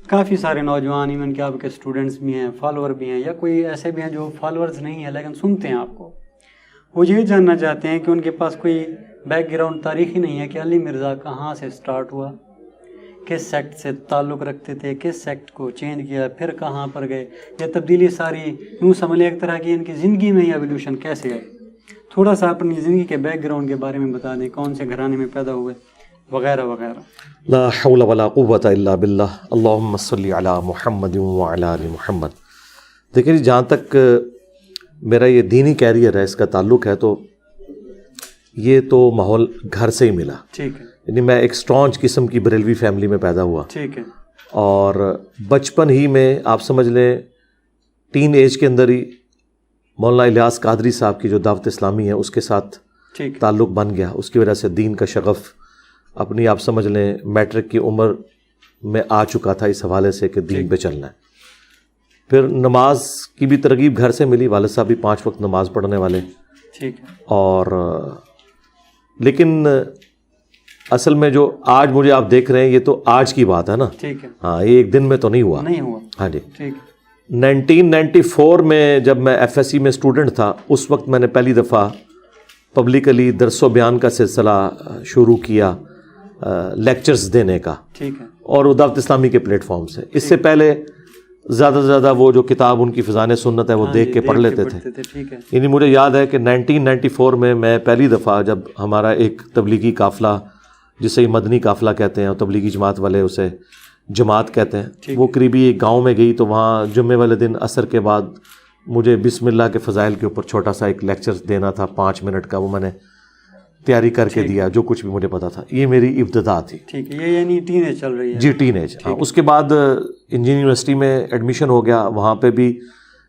کافی سارے نوجوان ایون کہ آپ کے اسٹوڈنٹس بھی ہیں، فالوور بھی ہیں، یا کوئی ایسے بھی ہیں جو فالورز نہیں ہیں لیکن سنتے ہیں آپ کو، وہ یہ جاننا چاہتے ہیں کہ ان کے پاس کوئی بیک گراؤنڈ تاریخی نہیں ہے کہ علی مرزا کہاں سے سٹارٹ ہوا، کس سیکٹ سے تعلق رکھتے تھے، کس سیکٹ کو چینج کیا، پھر کہاں پر گئے، یہ تبدیلی ساری یوں سمجھ لیں ایک طرح کی ان کی زندگی میں ایولیوشن کیسے ہے۔ تھوڑا سا اپنی زندگی کے بیک گراؤنڈ کے بارے میں بتا دیں، کون سے گھرانے میں پیدا ہوئے وغیرہ وغیرہ۔ لا حول ولا قوت الا باللہ، اللہم صلی علی محمد وعلی آل محمد۔ دیکھیں جی، جہاں تک میرا یہ دینی کیریئر ہے، اس کا تعلق ہے، تو یہ تو ماحول گھر سے ہی ملا۔ ٹھیک ہے، یعنی میں ایک اسٹرانج قسم کی بریلوی فیملی میں پیدا ہوا، ٹھیک ہے، اور بچپن ہی میں آپ سمجھ لیں ٹین ایج کے اندر ہی مولانا الیاس قادری صاحب کی جو دعوت اسلامی ہے اس کے ساتھ ٹھیک، تعلق بن گیا۔ اس کی وجہ سے دین کا شغف اپنی آپ سمجھ لیں میٹرک کی عمر میں آ چکا تھا، اس حوالے سے کہ دین پہ چلنا ہے۔ پھر نماز کی بھی ترغیب گھر سے ملی، والد صاحب بھی 5 وقت نماز پڑھنے والے، ٹھیک ہے، اور لیکن اصل میں جو آج مجھے آپ دیکھ رہے ہیں یہ تو آج کی بات ہے نا، ٹھیک ہے، ہاں، یہ ایک دن میں تو نہیں ہوا۔ ہاں جی، ٹھیک ہے، 1994 میں جب میں ایف ایس سی میں اسٹوڈنٹ تھا، اس وقت میں نے پہلی دفعہ پبلکلی درس و بیان کا سلسلہ شروع کیا، لیکچرز دینے کا، ٹھیک ہے، اور وہ دعوت اسلامی کے پلیٹ فارم سے۔ اس سے پہلے زیادہ سے زیادہ وہ جو کتاب ان کی فضان سنت ہے وہ دیکھ کے پڑھ لیتے تھے۔ ٹھیک ہے، یعنی مجھے یاد ہے کہ 1994 میں پہلی دفعہ جب ہمارا ایک تبلیغی قافلہ، جسے یہ مدنی قافلہ کہتے ہیں اور تبلیغی جماعت والے اسے جماعت کہتے ہیں، وہ قریبی ایک گاؤں میں گئی، تو وہاں جمعے والے دن عصر کے بعد مجھے بسم اللہ کے فضائل کے اوپر چھوٹا سا ایک لیکچر دینا تھا 5 منٹ کا، وہ میں نے تیاری کر کے دیا جو کچھ بھی مجھے پتا تھا۔ یہ میری ابتدا تھی۔ ٹھیک ہے، یہ یعنی ٹین ایج چل رہی ہے؟ جی، ٹین ایج۔ اس کے بعد انجینئرنگ یونیورسٹی میں ایڈمیشن ہو گیا، وہاں پہ بھی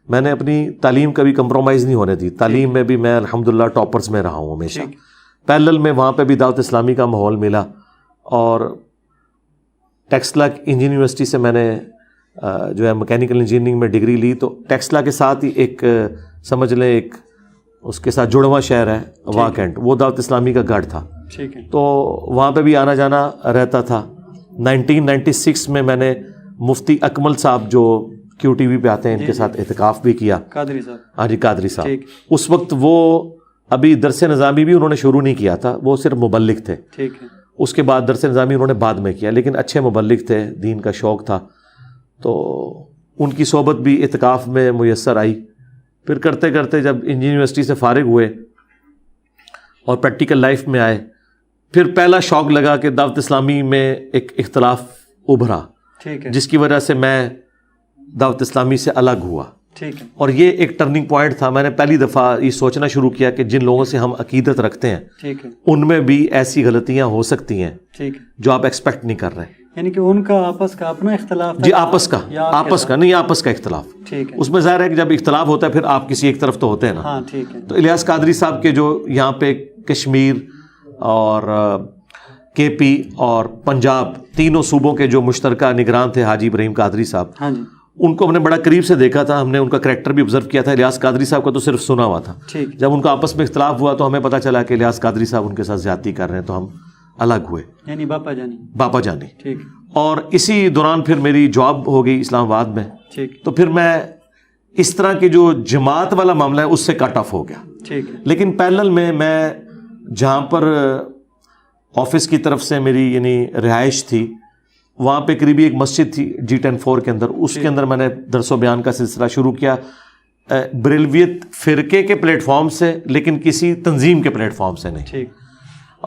میں نے اپنی تعلیم کبھی کمپرومائز نہیں ہونے دی، تعلیم میں بھی میں الحمدللہ ٹاپرز میں رہا ہوں ہمیشہ۔ پیرلل میں وہاں پہ بھی دعوت اسلامی کا ماحول ملا، اور ٹیکسلا انجینئرنگ یونیورسٹی سے میں نے جو ہے میکینیکل انجینئرنگ میں ڈگری لی، تو ٹیکسلا کے ساتھ ہی ایک سمجھ لیں ایک اس کے ساتھ جڑواں شہر ہے واہ کینٹ، وہ دعوت اسلامی کا گڑھ تھا، ٹھیک ہے، تو وہاں پہ بھی آنا جانا رہتا تھا۔ 1996 میں نے مفتی اکمل صاحب جو کیو ٹی وی پہ آتے ہیں ان کے ساتھ اعتکاف بھی کیا، قادری صاحب۔ ہاں جی، قادری صاحب۔ اس وقت وہ ابھی درس نظامی بھی انہوں نے شروع نہیں کیا تھا، وہ صرف مبلغ تھے۔ ٹھیک ہے، اس کے بعد درس نظامی انہوں نے بعد میں کیا، لیکن اچھے مبلغ تھے، دین کا شوق تھا، تو ان کی صحبت بھی اعتکاف میں میسر آئی۔ پھر کرتے کرتے جب انجینئرنگ یونیورسٹی سے فارغ ہوئے اور پریکٹیکل لائف میں آئے، پھر پہلا شوق لگا کہ دعوت اسلامی میں ایک اختلاف ابھرا، ٹھیک ہے، جس کی وجہ سے میں دعوت اسلامی سے الگ ہوا، ٹھیک ہے، اور یہ ایک ٹرننگ پوائنٹ تھا۔ میں نے پہلی دفعہ یہ سوچنا شروع کیا کہ جن لوگوں سے ہم عقیدت رکھتے ہیں ٹھیک ہے، ان میں بھی ایسی غلطیاں ہو سکتی ہیں ٹھیک ہے، جو آپ ایکسپیکٹ نہیں کر رہے۔ یعنی کہ ان کا آپس کا اپنا اختلاف تھا؟ جی، آپس کا نہیں، آپس کا اختلاف۔ ٹھیک ہے، اس میں ظاہر ہے کہ جب اختلاف ہوتا ہے پھر آپ کسی ایک طرف تو ہوتے ہیں نا۔ ہاں، ٹھیک ہے، تو الیاس قادری صاحب کے جو یہاں پہ کشمیر اور کے پی اور پنجاب تینوں صوبوں کے جو مشترکہ نگران تھے حاجی ابراہیم قادری صاحب، ہاں جی، ان کو ہم نے بڑا قریب سے دیکھا تھا، ہم نے ان کا کریکٹر بھی آبزرو کیا تھا۔ الیاس قادری صاحب کا تو صرف سنا ہوا تھا، ٹھیک، جب ان کا آپس میں اختلاف ہوا تو ہمیں پتہ چلا کہ الیاس قادری صاحب ان کے ساتھ زیادتی کر رہے ہیں، تو ہم الگ ہوئے، یعنی باپا جانی۔ ٹھیک، اور اسی دوران پھر میری جاب ہو گئی اسلام آباد میں، ٹھیک، تو پھر میں اس طرح کے جو جماعت والا معاملہ ہے اس سے کٹ آف ہو گیا۔ ٹھیک ہے، لیکن پیرلل میں جہاں پر آفس کی طرف سے میری یعنی رہائش تھی، وہاں پہ قریبی ایک مسجد تھی G10-4 کے اندر، اس کے اندر میں نے درس و بیان کا سلسلہ شروع کیا، بریلویت فرقے کے پلیٹ فارم سے، لیکن کسی تنظیم کے پلیٹ فارم سے نہیں۔ ٹھیک،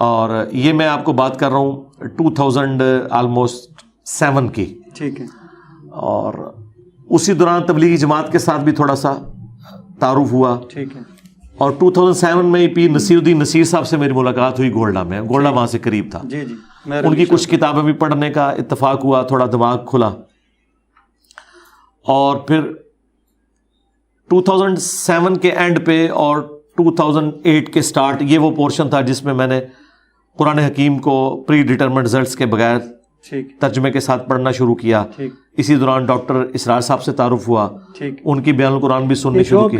اور یہ میں آپ کو بات کر رہا ہوں 2007 کی۔ ٹھیک ہے، اور اسی دوران تبلیغی جماعت کے ساتھ بھی تھوڑا سا تعارف ہوا، ٹھیک ہے، اور 2007 میں پیر نصیر الدین نصیر صاحب سے میری ملاقات ہوئی گولڈا میں، گولڈا وہاں سے قریب تھا، جی جی، ان کی کچھ کتابیں بھی پڑھنے کا اتفاق ہوا، تھوڑا دماغ کھلا۔ اور پھر 2007 کے اینڈ پہ اور 2008 کے سٹارٹ، یہ وہ پورشن تھا جس میں نے قرآن حکیم کو پری ڈیٹرمنٹ رزلٹس کے بغیر ترجمے کے ساتھ پڑھنا شروع کیا۔ اسی دوران ڈاکٹر اسرار صاحب سے تعارف ہوا، ان کی بیان القرآن بھی سننی شروع کی۔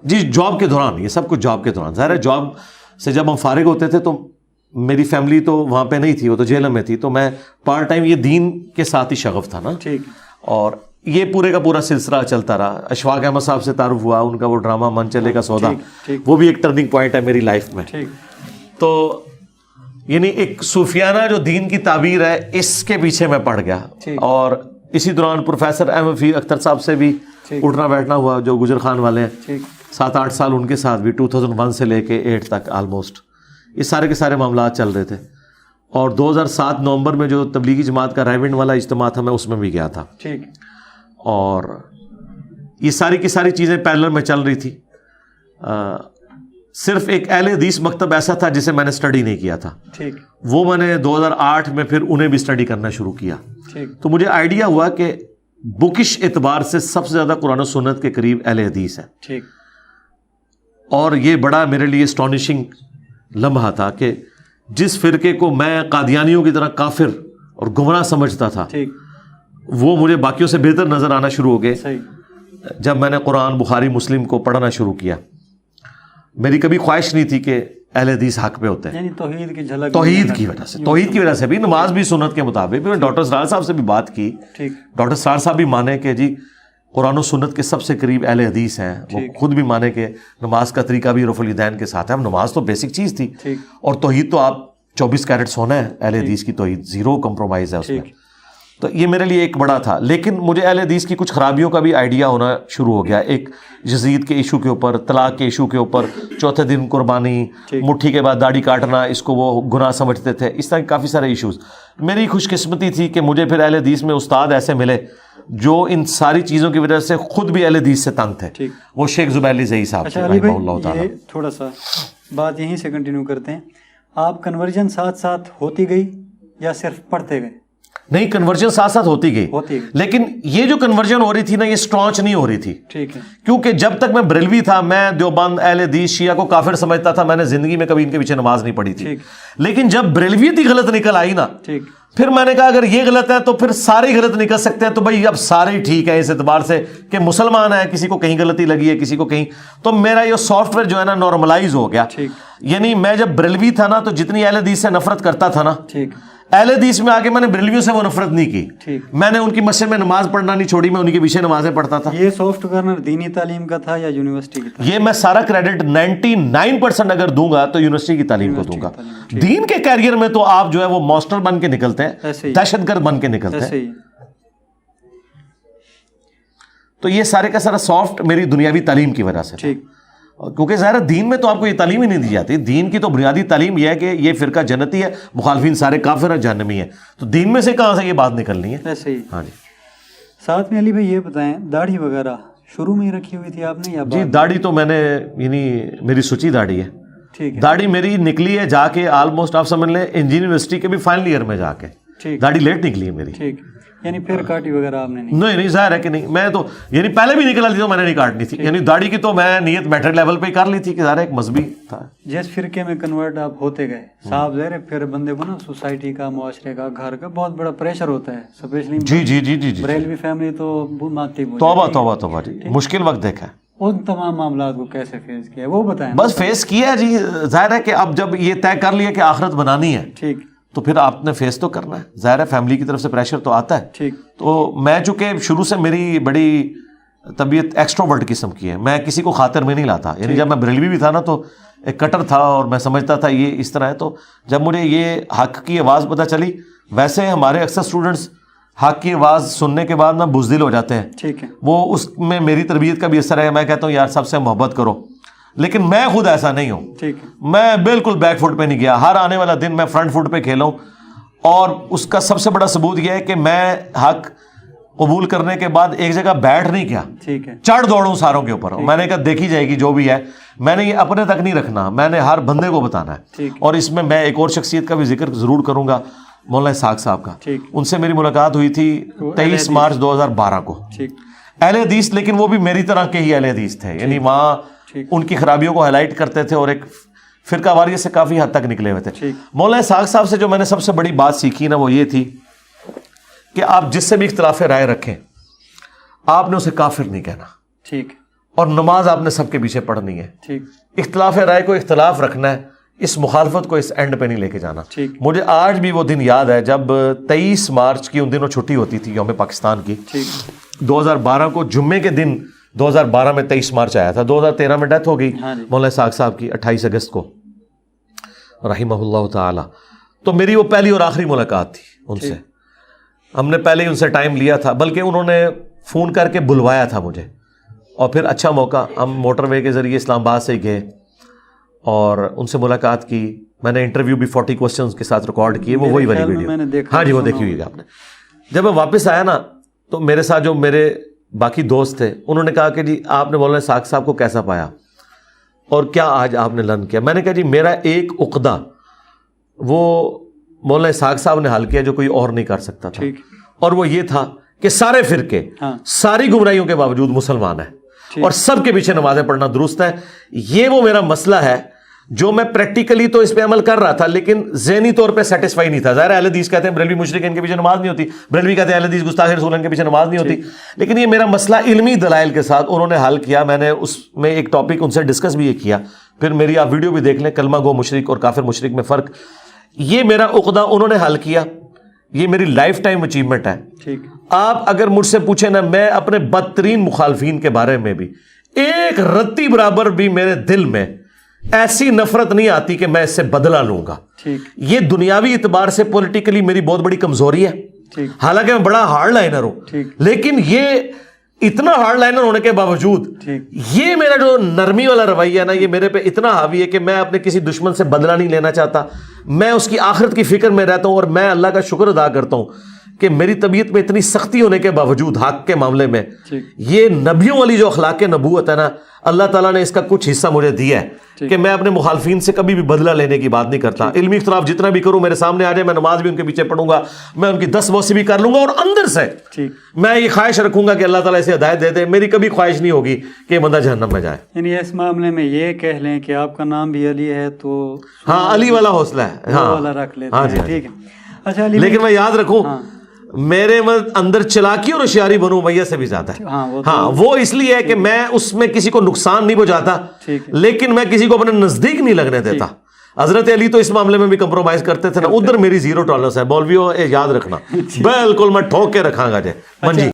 جی، جاب کے دوران، یہ سب کچھ جاب کے دوران۔ ظاہر ہے جاب سے جب ہم فارغ ہوتے تھے تو میری فیملی تو وہاں پہ نہیں تھی, وہ تو جیلم میں تھی, تو میں پارٹ ٹائم یہ دین کے ساتھ ہی شغف تھا نا. ٹھیک. اور یہ پورے کا پورا سلسلہ چلتا رہا. اشفاق احمد صاحب سے تعارف ہوا, ان کا وہ ڈرامہ من چلے کا سودا, وہ بھی ایک ٹرننگ پوائنٹ ہے میری لائف میں. تو یعنی ایک صوفیانہ جو دین کی تعبیر ہے اس کے پیچھے میں پڑ گیا. اور اسی دوران پروفیسر احمد اختر صاحب سے بھی اٹھنا بیٹھنا ہوا, جو گجر خان والے ہیں. 7-8 سال ان کے ساتھ بھی, 2001 سے لے کے 8 تک آلموسٹ یہ سارے کے سارے معاملات چل رہے تھے. اور 2007 نومبر میں جو تبلیغی جماعت کا رائیونڈ والا اجتماع تھا, میں اس میں بھی گیا تھا. ٹھیک. اور یہ ساری کی ساری چیزیں پیرلل میں چل رہی تھی. صرف ایک اہل حدیث مکتب ایسا تھا جسے میں نے اسٹڈی نہیں کیا تھا. ٹھیک. وہ میں نے 2008 میں پھر انہیں بھی اسٹڈی کرنا شروع کیا. تو مجھے آئیڈیا ہوا کہ بکش اعتبار سے سب سے زیادہ قرآن و سنت کے قریب اہل حدیث ہے. ٹھیک. اور یہ بڑا میرے لیے اسٹانشنگ لمحہ تھا کہ جس فرقے کو میں قادیانیوں کی طرح کافر اور گمراہ سمجھتا تھا, وہ مجھے باقیوں سے بہتر نظر آنا شروع ہو گئے جب میں نے قرآن, بخاری, مسلم کو پڑھنا شروع کیا. میری کبھی خواہش نہیں تھی کہ اہل حدیث حق پہ ہوتے ہیں, یعنی توحید کی جھلک, توحید کی وجہ سے بھی, نماز بھی سنت کے مطابق. میں ڈاکٹر سرار صاحب سے بھی بات کی, ڈاکٹر سرار صاحب بھی مانے کہ جی قرآن و سنت کے سب سے قریب اہل حدیث ہیں. وہ خود بھی مانے کہ نماز کا طریقہ بھی رفع الیدین کے ساتھ ہے. نماز تو بیسک چیز تھی, اور توحید تو آپ 24 کیرٹ سونا ہے, اہل حدیث کی توحید زیرو کمپرومائز ہے اس میں. تو یہ میرے لیے ایک بڑا تھا. لیکن مجھے اہل حدیث کی کچھ خرابیوں کا بھی آئیڈیا ہونا شروع ہو گیا. ایک یزید کے ایشو کے اوپر, طلاق کے ایشو کے اوپر, چوتھے دن قربانی, مٹھی کے بعد داڑھی کاٹنا, اس کو وہ گناہ سمجھتے تھے. اس طرح کے کافی سارے ایشوز. میری خوش قسمتی تھی کہ مجھے پھر اہل حدیث میں استاد ایسے ملے جو ان ساری چیزوں کی وجہ سے خود بھی اہل حدیث سے تنگ تھے. وہ شیخ زبیر علی زئی صاحب تھے رحمہ اللہ تعالیٰ. تھوڑا سا بات یہیں سے کنٹینیو کرتے ہیں. آپ کنورژن ساتھ ساتھ ہوتی گئی یا صرف پڑھتے گئے؟ نہیں, کنورژن ساتھ ساتھ ہوتی گئی, لیکن یہ جو کنورژن ہو رہی تھی نا, یہ اسٹانچ نہیں ہو رہی تھی. ٹھیک ہے. کیونکہ جب تک میں بریلوی تھا, میں دیوبند, اہل حدیث, شیعہ کو کافر سمجھتا تھا. میں نے زندگی میں کبھی ان کے پیچھے نماز نہیں پڑھی تھی. لیکن جب بریلویت ہی غلط نکل آئی نا, پھر میں نے کہا اگر یہ غلط ہے تو پھر سارے غلط نکل سکتے ہیں. تو بھائی اب سارے ہی ٹھیک ہے اس اعتبار سے کہ مسلمان ہیں, کسی کو کہیں غلطی لگی ہے, کسی کو کہیں. تو میرا یہ سافٹ ویئر جو ہے نا نارملائز ہو گیا. یعنی میں جب بریلوی تھا نا, تو جتنی اہل حدیث سے نفرت کرتا تھا نا, اہل حدیث میں آگے میں نے بریلویوں سے وہ نفرت نہیں کی. میں نے ان کی مسجد میں نماز پڑھنا نہیں چھوڑی, میں ان کے پیچھے نمازیں پڑھتا تھا. یہ سافٹ کارنر دینی تعلیم کا تھا یا یونیورسٹی کی تھا؟ یہ میں سارا کریڈٹ 99% اگر دوں گا تو یونیورسٹی کی تعلیم کو دوں گا. دین کے کیریئر میں تو آپ جو ہے وہ ماسٹر بن کے نکلتے ہیں, دہشت گرد بن کے نکلتے ہیں. تو یہ سارے کا سارا سافٹ میری دنیاوی تعلیم کی وجہ سے. کیونکہ ظاہر دین میں تو آپ کو یہ تعلیم ہی نہیں دی جاتی. دین کی تو بنیادی تعلیم یہ ہے کہ یہ فرقہ جنتی ہے, مخالفین سارے کافر ہیں, جہنمی ہیں. تو دین میں سے کہاں سے یہ بات نکلنی ہے؟ ایسے ہی. ہاں جی. ساتھ میں علی بھائی یہ بتائیں, داڑھی وغیرہ شروع میں ہی رکھی ہوئی تھی آپ نے یا؟ جی داڑھی تو میں نے, یعنی میری سچی داڑھی ہے. داڑھی میری نکلی ہے جا کے آلموسٹ آپ سمجھ لیں انجینئرنگ یونیورسٹی کے بھی فائنل ایئر میں جا کے. داڑھی لیٹ نکلی ہے میری. ٹھیک. یعنی پھر کاٹی وغیرہ آپ نے نہیں ظاہر ہے کہ نہیں. میں تو یعنی پہلے بھی نکل آتی تو میں نے نہیں کاٹنی تھی. یعنی داڑھی کی تو میں نیت میٹرک لیول پہ ہی کر لی تھی کہ ظاہر ایک مذہبی تھا. جس فرقے میں کنورٹ آپ ہوتے گئے صاحب, ظاہر ہے پھر بندے کو نا سوسائٹی کا, معاشرے کا, گھر کا بہت بڑا پریشر ہوتا ہے. اسپیشلی جی بریلوی فیملی تو ماتی. توبہ جی, مشکل وقت دیکھا ہے. ان تمام معاملات کو کیسے فیس کیا وہ بتائیں. بس فیس کیا جی. ظاہر ہے کہ اب جب یہ طے کر لیا کہ آخرت بنانی ہے, ٹھیک, تو پھر آپ نے فیس تو کرنا ہے. ظاہر ہے فیملی کی طرف سے پریشر تو آتا ہے. ٹھیک. تو میں چونکہ شروع سے میری بڑی طبیعت ایکسٹروورٹ قسم کی ہے, میں کسی کو خاطر میں نہیں لاتا. یعنی جب میں بریلوی بھی تھا نا تو ایک کٹر تھا اور میں سمجھتا تھا یہ اس طرح ہے. تو جب مجھے یہ حق کی آواز پتہ چلی, ویسے ہمارے اکثر اسٹوڈنٹس حق کی آواز سننے کے بعد نا بزدل ہو جاتے ہیں. ٹھیک ہے. وہ اس میں میری تربیت کا بھی اثر ہے. میں کہتا ہوں یار سب سے محبت کرو, لیکن میں خود ایسا نہیں ہوں. ٹھیک. میں بالکل بیک فٹ پہ نہیں گیا. ہر آنے والا دن میں فرنٹ فٹ پہ کھیلا ہوں. اور اس کا سب سے بڑا ثبوت یہ ہے کہ میں حق قبول کرنے کے بعد ایک جگہ بیٹھ نہیں کیا, ٹھیک ہے, چڑھ دوڑوں ساروں کے اوپر. میں نے کہا دیکھی جائے گی جو بھی ہے. میں نے یہ اپنے تک نہیں رکھنا, میں نے ہر بندے کو بتانا ہے. اور اس میں ایک اور شخصیت کا بھی ذکر ضرور کروں گا, مولانا اسحاق صاحب کا. ان سے میری ملاقات ہوئی تھی 23 مارچ 2012 کو. اہل حدیث, لیکن وہ بھی میری طرح کے ہی اہل حدیث تھے. یعنی وہاں ان کی خرابیوں کو ہائی لائٹ کرتے تھے اور ایک فرقہ واریت سے کافی حد تک نکلے ہوئے تھے. مولانا اسحاق صاحب سے جو میں نے سب سے بڑی بات سیکھی نا, وہ یہ تھی کہ آپ جس سے بھی اختلاف رائے رکھیں, آپ نے اسے کافر نہیں کہنا. ٹھیک. اور نماز آپ نے سب کے پیچھے پڑھنی ہے. ٹھیک. اختلاف رائے کو اختلاف رکھنا ہے, اس مخالفت کو اس اینڈ پہ نہیں لے کے جانا. ٹھیک. مجھے آج بھی وہ دن یاد ہے جب 23 مارچ کی ان دنوں چھٹی ہوتی تھی یوم پاکستان کی. 2012 کو جمعے کے دن 2012 میں 23 مارچ آیا تھا. 2013 میں ڈیتھ ہو گئی مولانا اسحاق صاحب کی 28 اگست کو رحمہ اللہ تعالی. تو میری وہ پہلی اور آخری ملاقات تھی ان سے. ہم نے پہلے ہی ان سے ٹائم لیا تھا, بلکہ انہوں نے فون کر کے بلوایا تھا مجھے, اور پھر اچھا موقع, ہم موٹر وے کے ذریعے اسلام آباد سے گئے اور ان سے ملاقات کی. میں نے انٹرویو بھی 40 کوسچنز کے ساتھ ریکارڈ کیے, وہ وہی والی ویڈیو. ہاں جی, وہ دیکھی ہوئی ہے آپ نے. جب میں واپس آیا نا تو میرے ساتھ جو میرے باقی دوست تھے انہوں نے کہا کہ جی آپ نے مولانا اسحاق صاحب کو کیسا پایا اور کیا آج آپ نے لرن کیا. میں نے کہا جی میرا ایک عقدہ وہ مولانا اسحاق صاحب نے حل کیا جو کوئی اور نہیں کر سکتا تھا, اور وہ یہ تھا کہ سارے فرقے ساری گمراہیوں کے باوجود مسلمان ہیں اور سب کے پیچھے نمازیں پڑھنا درست ہے. یہ وہ میرا مسئلہ ہے جو میں پریکٹیکلی تو اس پہ عمل کر رہا تھا لیکن ذہنی طور پہ سیٹسفائی نہیں تھا. ظاہر اہل حدیث کہتے ہیں بریلوی مشرک ان کے پیچھے نماز نہیں ہوتی, بریلوی کہتے ہیں اہل حدیث گستاخ رسول ان کے پیچھے نماز نہیں ہوتی, لیکن یہ میرا مسئلہ علمی دلائل کے ساتھ انہوں نے حل کیا. میں نے اس میں ایک ٹاپک ان سے ڈسکس بھی یہ کیا, پھر میری آپ ویڈیو بھی دیکھ لیں, کلمہ گو مشرک اور کافر مشرک میں فرق. یہ میرا عقدہ انہوں نے حل کیا, یہ میری لائف ٹائم اچیومنٹ ہے. آپ اگر مجھ سے پوچھیں نا, میں اپنے بدترین مخالفین کے بارے میں بھی ایک رتی برابر بھی میرے دل میں ایسی نفرت نہیں آتی کہ میں اس سے بدلہ لوں گا. یہ دنیاوی اعتبار سے پولیٹیکلی میری بہت بڑی کمزوری ہے, حالانکہ میں بڑا ہارڈ لائنر ہوں, لیکن یہ اتنا ہارڈ لائنر ہونے کے باوجود یہ میرا جو نرمی والا رویہ ہے نا, یہ میرے پہ اتنا حاوی ہے کہ میں اپنے کسی دشمن سے بدلہ نہیں لینا چاہتا. میں اس کی آخرت کی فکر میں رہتا ہوں, اور میں اللہ کا شکر ادا کرتا ہوں کہ میری طبیعت میں اتنی سختی ہونے کے باوجود حق کے معاملے میں یہ نبیوں والی جو اخلاق نبوت ہے نا, اللہ تعالیٰ نے اس کا کچھ حصہ مجھے دیا ہے کہ میں اپنے مخالفین سے کبھی بھی بدلہ لینے کی بات نہیں کرتا. علمی اختلاف جتنا بھی کروں میرے سامنے آ جائے, میں نماز بھی ان کے پیچھے پڑھوں گا, میں ان کی 10 موسی بھی کر لوں گا, اور اندر سے میں یہ خواہش رکھوں گا کہ اللہ تعالیٰ اسے ہدایت دے دے. میری کبھی خواہش نہیں ہوگی کہ یہ بندہ جہنم میں جائے. یعنی اس معاملے میں یہ کہہ لیں کہ آپ کا نام بھی علی ہے تو ہاں علی والا حوصلہ ہے, ہاں رکھ لیتے ہیں. ٹھیک ہے. اچھا علی, لیکن میں یاد رکھوں میرے اندر چلاکی اور ہوشیاری بنو امیہ سے بھی زیادہ ہے. ہاں وہ اس لیے ہے کہ میں اس میں کسی کو نقصان نہیں پہنچاتا, لیکن میں کسی کو اپنے نزدیک نہیں لگنے دیتا. حضرت علی تو اس معاملے میں بھی کمپرومائز کرتے تھے نا, ادھر میری زیرو ٹالرنس ہے. مولویوں یاد رکھنا, بالکل میں ٹھوک کے رکھاں گا جی.